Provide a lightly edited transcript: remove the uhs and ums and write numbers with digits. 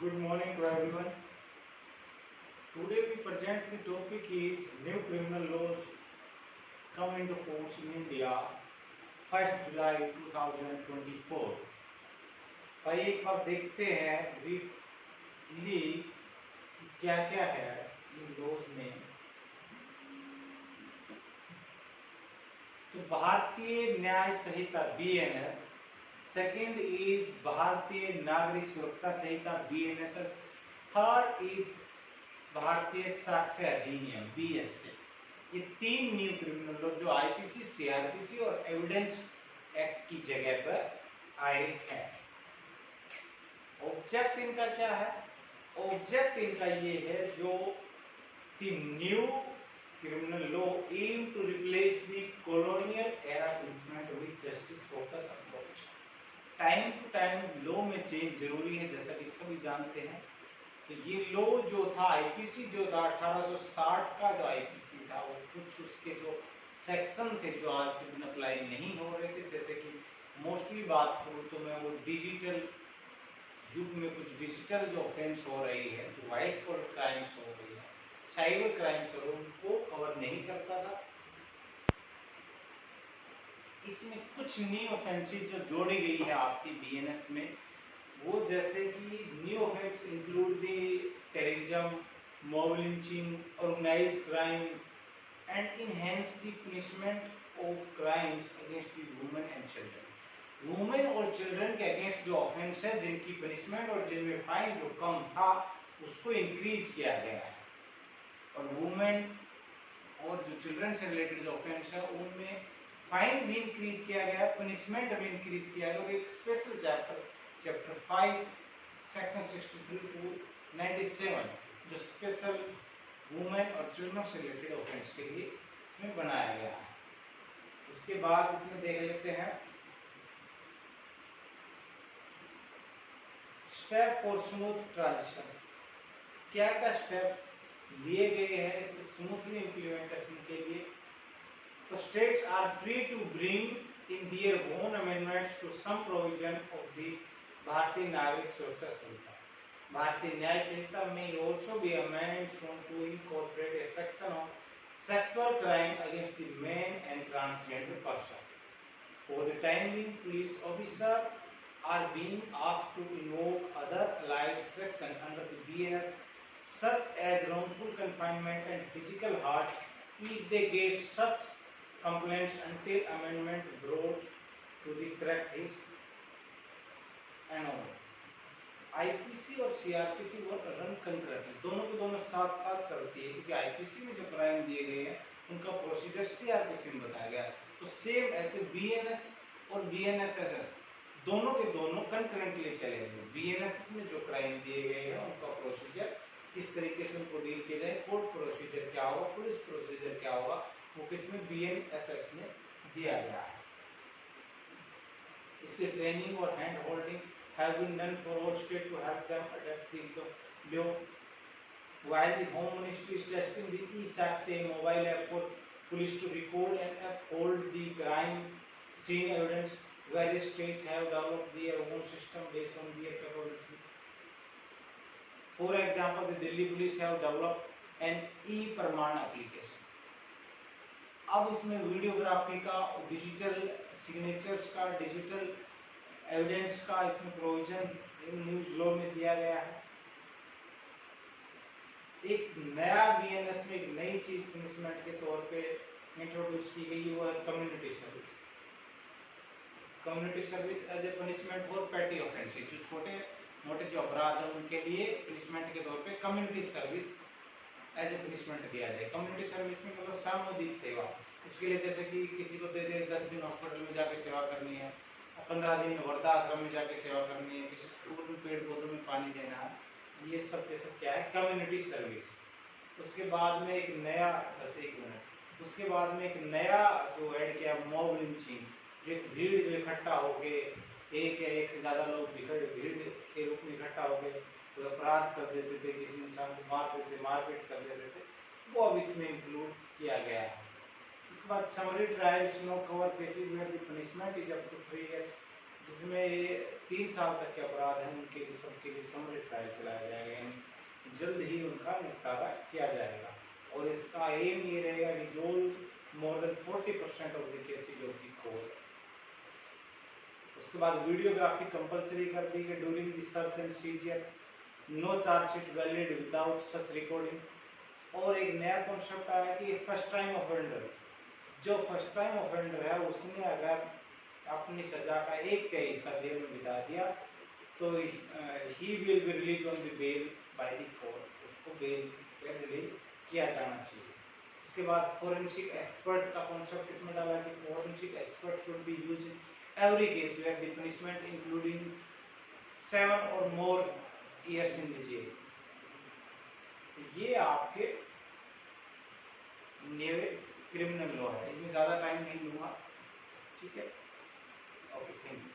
Good morning to everyone. Today we present the topic is new criminal laws come into force in India 1st July 2024. तो एक बार देखते हैं briefly क्या क्या है इन लॉज में। तो भारतीय न्याय संहिता BNS, सेकंड इज भारतीय नागरिक सुरक्षा संहिता BNSS, थर्ड इज भारतीय साक्ष्य अधिनियम BSA। ये तीन न्यू क्रिमिनल लॉ जो IPC, CRPC और एविडेंस एक्ट की जगह पर आए हैं। ऑब्जेक्ट इनका क्या है? ऑब्जेक्ट इनका ये है जो the new criminal law aim to replace the colonial era punishment with justice focus approach। Time to time law में चेंज जरूरी है, जैसा कि सभी जानते हैं। तो ये लॉ जो था IPC जो था 1860 का जो IPC था, वो कुछ उसके जो सेक्शन थे जो आज के दिन अप्लाई नहीं हो रहे थे। जैसे कि मोस्टली बात करूँ तो मैं वो डिजिटल युग में कुछ डिजिटल जो ऑफेंस हो रही है, जो व्हाइट कॉलर क्राइम्स हो रही है, साइबर क्राइम्स हो रहे, उनको कवर नहीं करता था। इसमें कुछ न्यू ऑफेंसेस जो जोड़ी गई है आपकी BNS में, वो जैसे कि new offence include the terrorism, mob lynching, organised crime and enhance the punishment of crimes against the women and children. Women और चिल्ड्रन के अगेंस्ट जो ऑफेंस है, जिनकी पनिशमेंट और जिनमें फाइन जो कम था, उसको इंक्रीज किया गया है। और वुमेन और जो चिल्ड्रन से रिलेटेड जो ऑफेंस है, उनमें फाइन भी इंक्रीज किया गया है, पनिशमेंट भी इंक्रीज किया गया। और एक स्पेशल चैप्टर 5 सेक्शन 63 टू 97 जो स्पेशल वुमेन और चिल्ड्रन से रिलेटेड ऑफेंस के लिए इसमें बनाया गया है। उसके बाद इसमें देख लेते हैं स्टेप और स्मूथ ट्रांजिशन। क्या क्या स्टेप्स लिए गए हैं इसके स्मूथली इम्प्लीमेंटेशन के लिए। तो states are free to bring in their own amendments to some provision of the Bharatiya Nagarik सुरक्षा संहिता। भारतीय न्याय संहिता में also be amendments to incorporate a section on sexual crime against the men and transgender person. For the time being, police officers are being asked to invoke other allied sections under the BNS, such as wrongful confinement and physical hurt, if they get such complaints until amendment brought to the correct age and all. IPC और CRPC वो run concurrently, दोनों को दोनों साथ साथ चलती है, क्योंकि IPC में जो क्राइम दिए गए हैं उनका प्रोसीजर CRPC में बताया गया है। तो सेम ऐसे BNS और BNSS दोनों के दोनों कंकरेंटली चलेंगे। BNSS में जो क्राइम दिए गए हैं उनका प्रोसीजर किस तरीके से उनको डील किया जाए, कोर्ट प्रोसीजर क्या होगा, पुलिस प्रोसीजर क्या होगा, वो किसमें BNSS में दिया गया है। इसके ट्रेनिंग और hand holding have been done for all states to help them adapt the law. While the Home Ministry is testing the eSaksha mobile app for police to record and uphold the crime scene evidence, various states have developed their own system based on their capability. For example, the Delhi police have developed an e-Praman application. अब इसमें videography का, digital signatures का, digital evidence का इसमें provision news law में दिया गया है। एक नया BNS में एक नई चीज पनिशमेंट के तौर पे इंट्रोड्यूस की गई, वो है community service. Community service as a punishment for petty offences, जो छोटे मोटे जो अपराध है उनके लिए पनिशमेंट के तौर पे community service as a punishment दिया जाए। कम्युनिटी सर्विस में मतलब सामुदायिक सेवा, उसके लिए जैसे कि किसी को दे दे 10 दिन हॉस्पिटल में जाके सेवा करनी है, 15 दिन वृद्धाश्रम में जाके सेवा करनी है, किसी स्कूल में पेड़ पौधों में पानी देना है, ये सब के सब क्या है, कम्युनिटी सर्विस। उसके बाद में एक नया, बस एक मिनट, उसके बाद में एक नया जो ऐड किया मॉब लिंचिंग, जो एक भीड़ जो इकट्ठा होके एक या एक से ज़्यादा लोग भीड़ के रूप में इकट्ठा होके कोई अपराध कर देते थे, किसी इंसान को मार देते, मारपीट कर देते थे, वो अब इसमें इंक्लूड किया गया है। इसके बाद summary trials no cover cases where the punishment is up to 3 years जिसमें ये 3 साल तक के अपराध हैं उनके लिए सबके लिए समरी ट्रायल चलाया जाएगा, यानी जल्द ही उनका निपटारा किया जाएगा। और इसका एम ये रहेगा resolve more than 40% of the cases of the court. उसके बाद वीडियोग्राफी कंपलसरी कर दी गई during the search and seizure, no chargesheet valid without such recording. और एक नया कॉन्सेप्ट आया कि फर्स्ट टाइम ऑफेंडर, जो फर्स्ट टाइम ऑफेंडर है उसने अगर अपनी सजा का 1/3 हिस्सा जेल में बिता दिया तो ही will be release on the bail by the court, उसको बेल पर रिलीज किया जाना चाहिए। उसके बाद फोरेंसिक एक्सपर्ट का कॉन्सेप्ट इसमें डाला कि forensic expert should be used in every case where the punishment including 7 और more years in the jail. ये आपके न्यू क्रिमिनल लॉ है, इसमें ज़्यादा टाइम नहीं लूँगा, ठीक है। Okay, thank you.